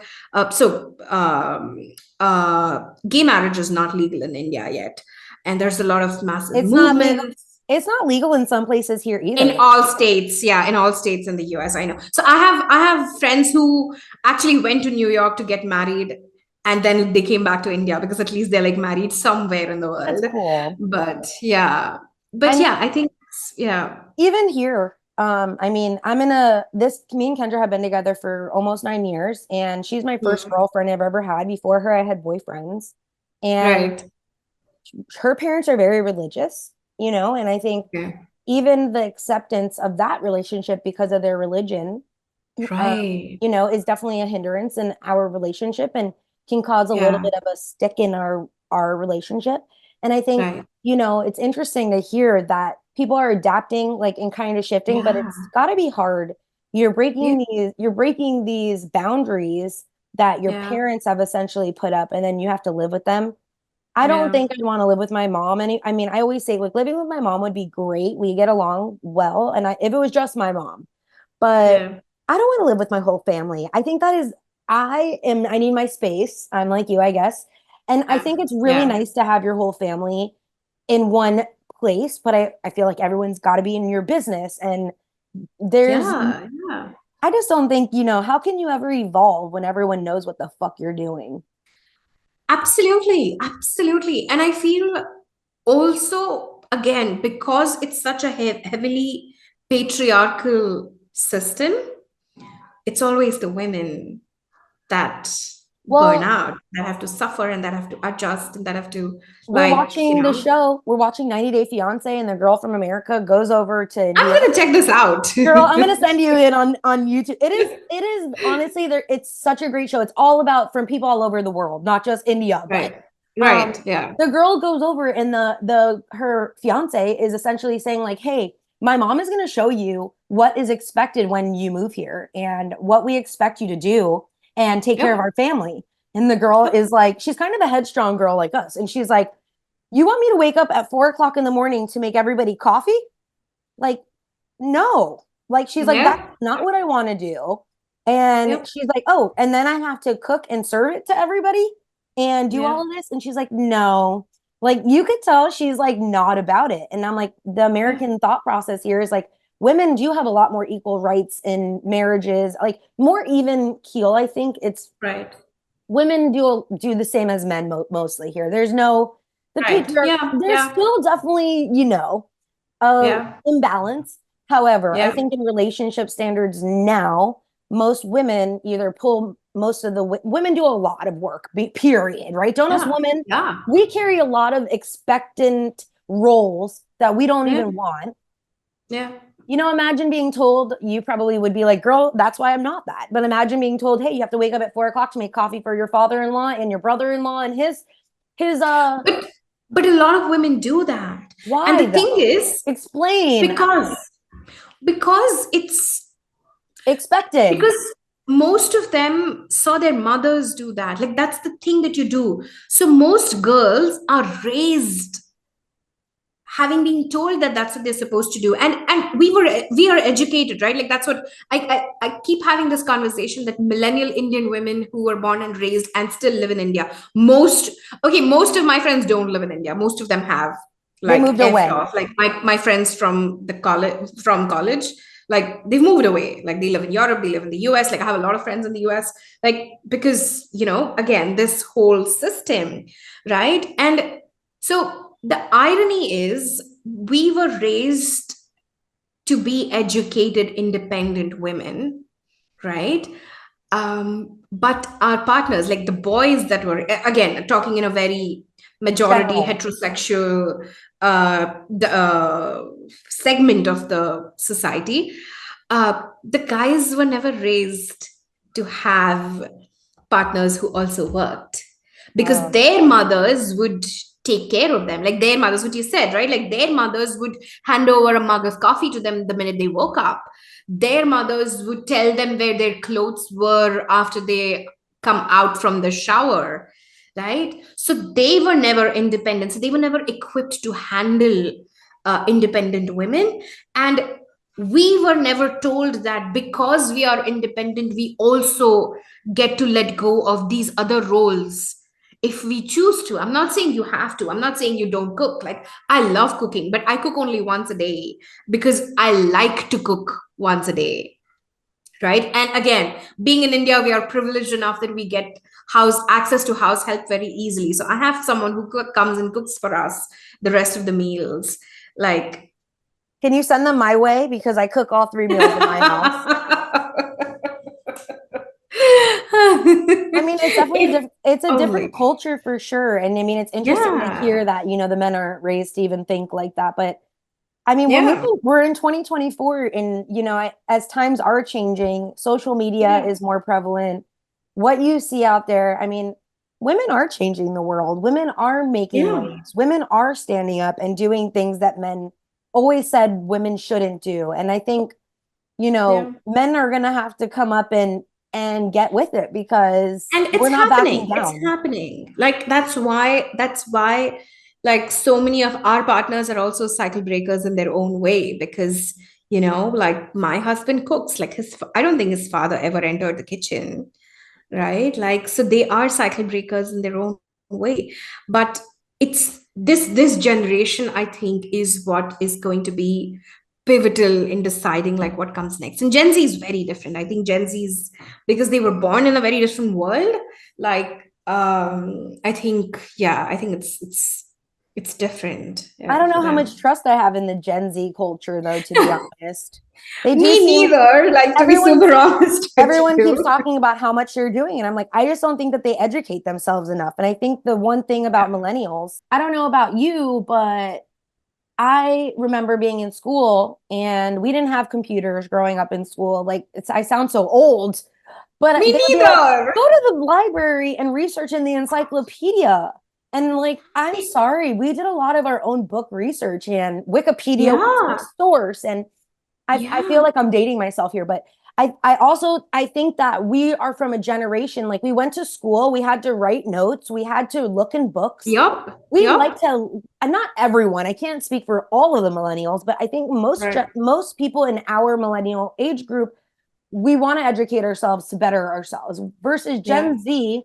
gay marriage is not legal in India yet, and there's a lot of massive It's not legal. movements It's not legal in some places here in either. all states. Yeah, in all states in the US, I know. So I have friends who actually went to New York to get married and then they came back to India because at least they're like married somewhere in the That's world. cool. But yeah, but And yeah, I think yeah, even here, I mean, I'm in a this me and Kendra have been together for almost 9 years, and she's my first mm, girlfriend I've ever had. Before her, I had boyfriends, and right, her parents are very religious, and I think yeah, even the acceptance of that relationship because of their religion, um, right, is definitely a hindrance in our relationship and can cause a little yeah, bit of a stick in our relationship. And I think, right, it's interesting to hear that people are adapting, like, and kind of shifting, but yeah, it's got to be hard. yeah, You're breaking these boundaries that your yeah, parents have essentially put up, and then you have to live with them. I don't yeah, think I'd want to live with my mom. I mean, I always say, like, living with my mom would be great. We get along well, and if it was just my mom, but yeah, I don't want to live with my whole family. I think that is, I need my space. I'm like you, I guess. And I yeah, think it's really yeah, nice to have your whole family in one place, but I feel like everyone's got to be in your business. And there's, yeah, yeah. I just don't think, how can you ever evolve when everyone knows what the fuck you're doing? Absolutely, absolutely. And I feel also, again, because it's such a heavily patriarchal system, it's always the women that burn Well, out, that have to suffer and that have to adjust and that have to, we're like, watching the show. We're watching 90 Day Fiance, and the girl from America goes over to I'm India. gonna check this out. Girl, I'm gonna send you it on YouTube. It is honestly there. It's such a great show. It's all about from people all over the world, not just India. But Right, um, right, yeah, the girl goes over, and the her fiance is essentially saying like, "Hey, my mom is gonna show you what is expected when you move here, and what we expect you to do, and take care of yep, our family." And the girl yep, is like, she's kind of a headstrong girl like us, and she's like, "You want me to wake up at 4 o'clock in the morning to make everybody coffee?" Like, no. Like, she's like, that's yeah, not what I want to do. And yep, she's like, oh, and then I have to cook and serve it to everybody and do yeah, all of this. And she's like, no. Like, you could tell she's like not about it. And I'm like, the yeah, American thought process here is like, women do have a lot more equal rights in marriages, like more even keel. I think it's right, women do the same as men mostly here. There's no the right, patriarch. yeah, There's yeah, still definitely, a yeah, imbalance. However, I yeah, think in relationship standards now, most women either pull most of the women do a lot of work, period, right? Don't us yeah, women, yeah, we carry a lot of expectant roles that we don't yeah, even want. yeah. Imagine being told, you probably would be like, girl, that's why I'm not that. But imagine being told, hey, you have to wake up at 4 o'clock to make coffee for your father-in-law and your brother-in-law and his But but a lot of women do that. And why the thing though? is, Explain. because it's Expected. because most of them saw their mothers do that. Like that's the thing that you do. So most girls are raised having been told that that's what they're supposed to do, and we are educated, right? Like that's what I keep having this conversation that millennial Indian women who were born and raised and still live in India, most of my friends don't live in India. Most of them have They like moved effed away. off. Like my friends from college, like they've moved away. Like they live in Europe, they live in the US. Like I have a lot of friends in the US, like because again, this whole system, right? And so the irony is, we were raised to be educated, independent women, right? But our partners, like the boys that were, again, talking in a very majority General. heterosexual segment of the society, the guys were never raised to have partners who also worked because Um, their mothers would take care of them. Like their mothers, what you said, right? Like their mothers would hand over a mug of coffee to them the minute they woke up. Their mothers would tell them where their clothes were after they come out from the shower, right? So they were never independent. So they were never equipped to handle independent women. And we were never told that because we are independent, we also get to let go of these other roles if we choose to. I'm not saying you have to. I'm not saying you don't cook. Like, I love cooking, but I cook only once a day because I like to cook once a day. right? And again, being in India, we are privileged enough that we get house access to house help very easily. So I have someone who comes and cooks for us the rest of the meals. Like, Can you send them my way? Because I cook all three meals in my house. I mean, it's definitely it's a Oh different my, culture for sure. And I mean, it's interesting to hear yeah, that, the men aren't raised to even think like that. But I mean, yeah, we're in 2024 and, as times are changing, social media yeah, is more prevalent. What you see out there, I mean, women are changing the world. Women are making yeah, waves. Women are standing up and doing things that men always said women shouldn't do. And I think, yeah. men are going to have to come up and get with it because And we're not backing it's down. happening. Like, that's why like so many of our partners are also cycle breakers in their own way, because like my husband cooks, like I don't think his father ever entered the kitchen, right? Like, so they are cycle breakers in their own way. But it's this generation, I think, is what is going to be pivotal in deciding like what comes next. And Gen Z is very different. I think Gen Z's, because they were born in a very different world, like, I think, yeah, I think it's different, I yeah, don't for know how much them. trust I have in the Gen Z culture, though, to be honest. They do Me seem neither, like, to be everyone super honest with everyone keeps you. talking about how much they're doing, and I'm like, I just don't think that they educate themselves enough. And I think the one thing about Yeah. millennials, I don't know about you, but I remember being in school and we didn't have computers growing up in school. Like I sound so old, but Me they would be like, neither. go to the library and research in the encyclopedia. And like, I'm sorry, we did a lot of our own book research and Wikipedia was our Yeah, source. And I feel yeah. like I'm dating myself here, but I think that we are from a generation, like we went to school, we had to write notes, we had to look in books. Yup, We like yup. to, and not everyone, I can't speak for all of the millennials, but I think Right. most people in our millennial age group, we want to educate ourselves to better ourselves versus Yeah. Gen Z.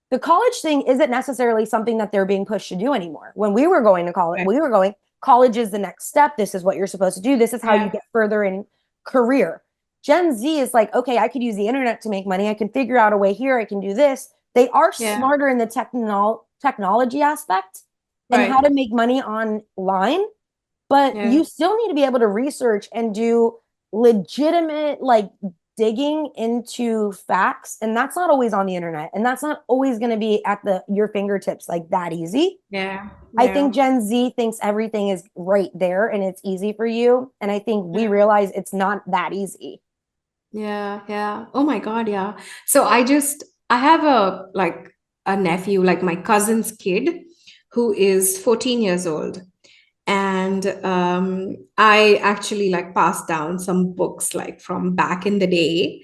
The college thing isn't necessarily something that they're being pushed to do anymore. When we were going to college, Right. college is the next step. This is what you're supposed to do. This is how you Yeah. get further in career. Gen Z is like, okay, I could use the internet to make money. I can figure out a way here. I can do this. They are Yeah. smarter in the technology aspect and how Right. to make money online, but Yeah. you still need to be able to research and do legitimate, like, digging into facts, and that's not always on the internet, and that's not always going to be at the your fingertips like that easy. Yeah. I Yeah. think Gen Z thinks everything is right there and it's easy for you, and I think we Yeah. realize it's not that easy. Yeah. Yeah. Oh my God. Yeah. So I have a nephew, like my cousin's kid, who is 14 years old. And I actually like passed down some books like from back in the day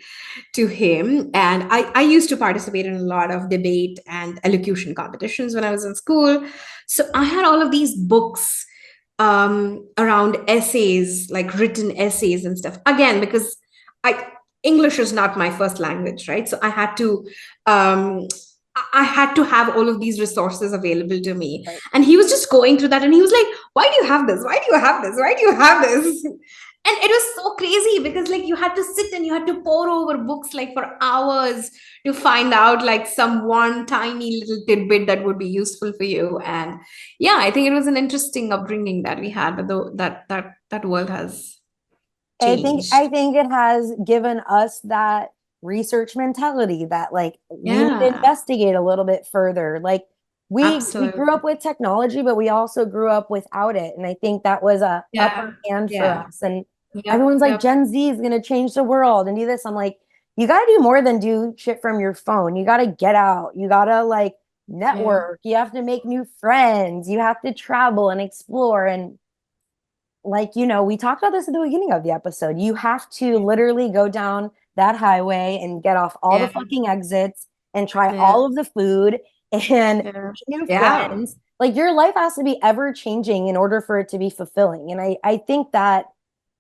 to him. And I used to participate in a lot of debate and elocution competitions when I was in school. So I had all of these books around essays, like written essays and stuff. Again, because I English is not my first language, right? So um, I had to have all of these resources available to me. Right. And he was just going through that and he was like, why do you have this? Why do you have this? Why do you have this? And it was so crazy because like you had to sit and you had to pore over books like for hours to find out like some one tiny little tidbit that would be useful for you. And yeah, I think it was an interesting upbringing that we had, but though that world has changed. I think it has given us that research mentality that like we need to Yeah, investigate a little bit further. Like we grew up absolutely. with technology, but we also grew up without it. And I think that was a Yeah, upper hand for yeah. us. And Yep, everyone's like, yep. Gen Z is gonna change the world and do this. I'm like, you gotta do more than do shit from your phone. You gotta get out. You gotta like Yeah, network. You have to make new friends. You have to travel and explore. And like, we talked about this at the beginning of the episode. You have to literally go down that highway and get off all the yeah, fucking exits and try yeah, all of the food and yeah, meet new yeah, friends. Like your life has to be ever changing in order for it to be fulfilling. And I think that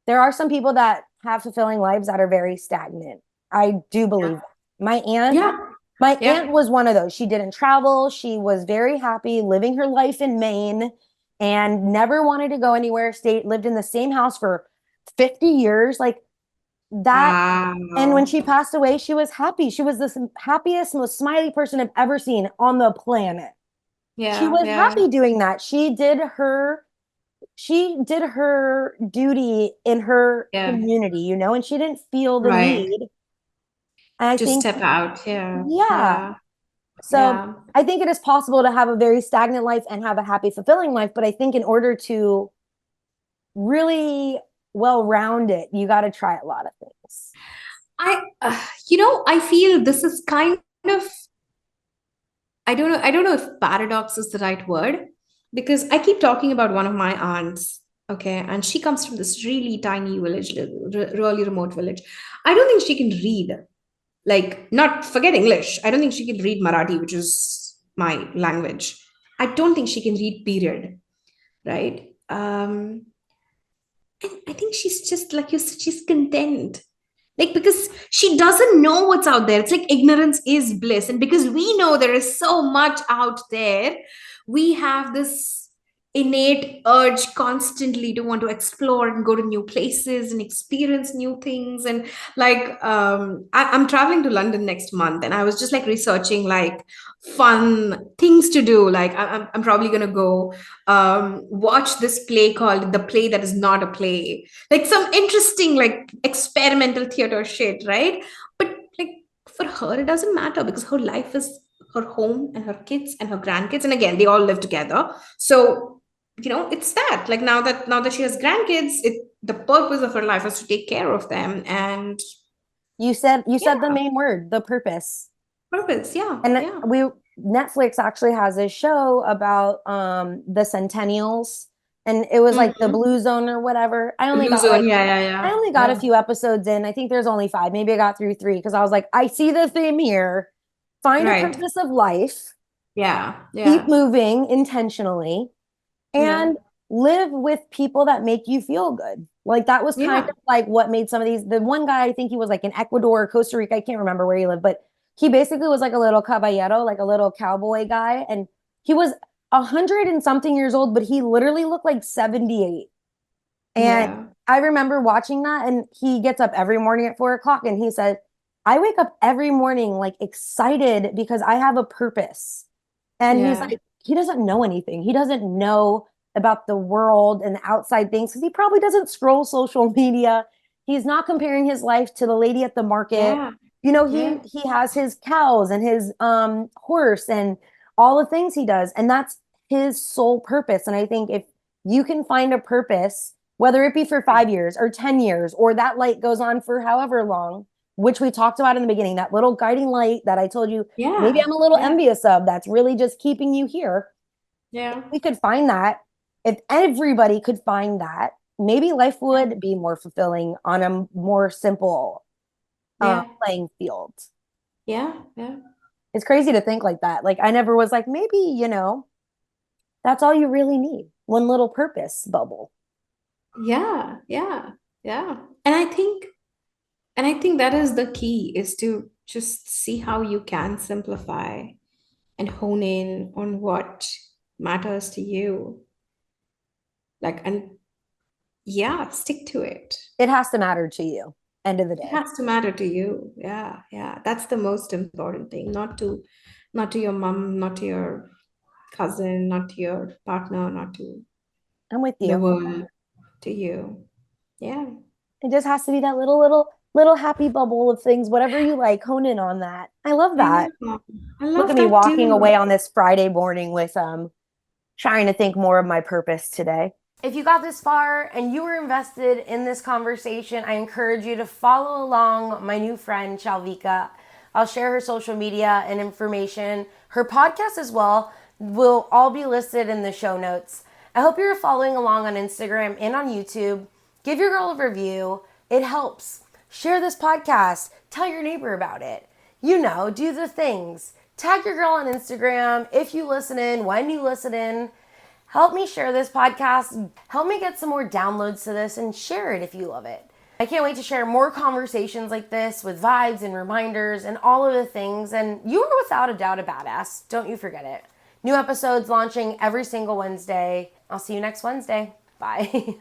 there are some people that have fulfilling lives that are very stagnant. I do believe that. My aunt yeah, my aunt yeah, was one of those. She didn't travel. She was very happy living her life in Maine and never wanted to go anywhere. Stayed lived in the same house for 50 years. Like That, and when Wow. she passed away, she was happy. She was the happiest, most smiley person I've ever seen on the planet. She Yeah, was yeah, happy doing that. She did her duty in her yeah. community, and she didn't feel the Right. need. And I To think, step out. Yeah, yeah. yeah, So yeah. I think it is possible to have a very stagnant life and have a happy, fulfilling life. But I think in order to really well round it, you got to try a lot of things. I feel this is kind of, I don't know if paradox is the right word, because I keep talking about one of my aunts, okay, and she comes from this really tiny village, really remote village. I don't think she can read, like, not forget English. I don't think she can read Marathi, which is my language. I don't think she can read, period, right? And I think she's just like you said, she's content. Like, because she doesn't know what's out there. It's like ignorance is bliss. And because we know there is so much out there, we have this innate urge constantly to want to explore and go to new places and experience new things. And like, I'm traveling to London next month, and I was just like researching like fun things to do. Like, I'm probably gonna go watch this play called The Play That Is Not a Play, like some interesting like experimental theater shit, right? But like, for her it doesn't matter, because her life is her home and her kids and her grandkids, and again they all live together. So it's that, like, now that she has grandkids, the purpose of her life is to take care of them. And You said the yeah, main word, the purpose. purpose. Yeah, And yeah. we Netflix actually has a show about the centennials, and it was like the Mm-hmm. Blue Zone or whatever. I only Blue got zone. like Yeah, yeah, I yeah, only got a yeah, few episodes in. I think there's only 5. Maybe I got through 3 because I was like, I see the theme here. Find a right. purpose of life, Yeah, keep yeah, moving intentionally, yeah, and live with people that make you feel good. Like that was kind yeah, of like what made some of these. The one guy, I think he was like in Ecuador or Costa Rica. I can't remember where he lived, but he basically was like a little caballero, like a little cowboy guy. And he was 100 and something years old, but he literally looked like 78. And yeah, I remember watching that, and he gets up every morning at 4 o'clock, and he said, I wake up every morning like excited because I have a purpose. And he's yeah, like, he doesn't know anything. He doesn't know about the world and the outside things because he probably doesn't scroll social media. He's not comparing his life to the lady at the market. yeah, He yeah, he has his cows and his horse and all the things he does, and that's his sole purpose. And I think if you can find a purpose, whether it be for 5 years or 10 years, or that light goes on for however long, which we talked about in the beginning, that little guiding light that I told you maybe yeah, I'm a little yeah, envious of, that's really just keeping you here. If yeah, we could find that, if everybody could find that, maybe life yeah, would be more fulfilling on a more simple yeah, playing field. yeah, yeah, It's crazy to think like that. Like, I never was like, maybe, that's all you really need, one little purpose bubble. yeah, yeah, yeah. And I think that is the key, is to just see how you can simplify and hone in on what matters to you. Like, and yeah, stick to it. It has to matter to you, end of the It day. has to matter to you. Yeah, yeah. That's the most important thing. Not to your mom, not to your cousin, not to your partner, not to I'm with the you. world, to you. Yeah. It just has to be that little happy bubble of things, whatever you like, hone in on that. I love I that. love that. I Look love at me that walking too. away on this Friday morning with trying to think more of my purpose today. If you got this far and you were invested in this conversation, I encourage you to follow along my new friend Shalvika. I'll share her social media and information. Her podcast as well will all be listed in the show notes. I hope you're following along on Instagram and on YouTube. Give your girl a review. It helps. Share this podcast. Tell your neighbor about it. Do the things. Tag your girl on Instagram if you listen in, when you listen in. Help me share this podcast. Help me get some more downloads to this, and share it if you love it. I can't wait to share more conversations like this with vibes and reminders and all of the things. And you are without a doubt a badass. Don't you forget it. New episodes launching every single Wednesday. I'll see you next Wednesday. Bye.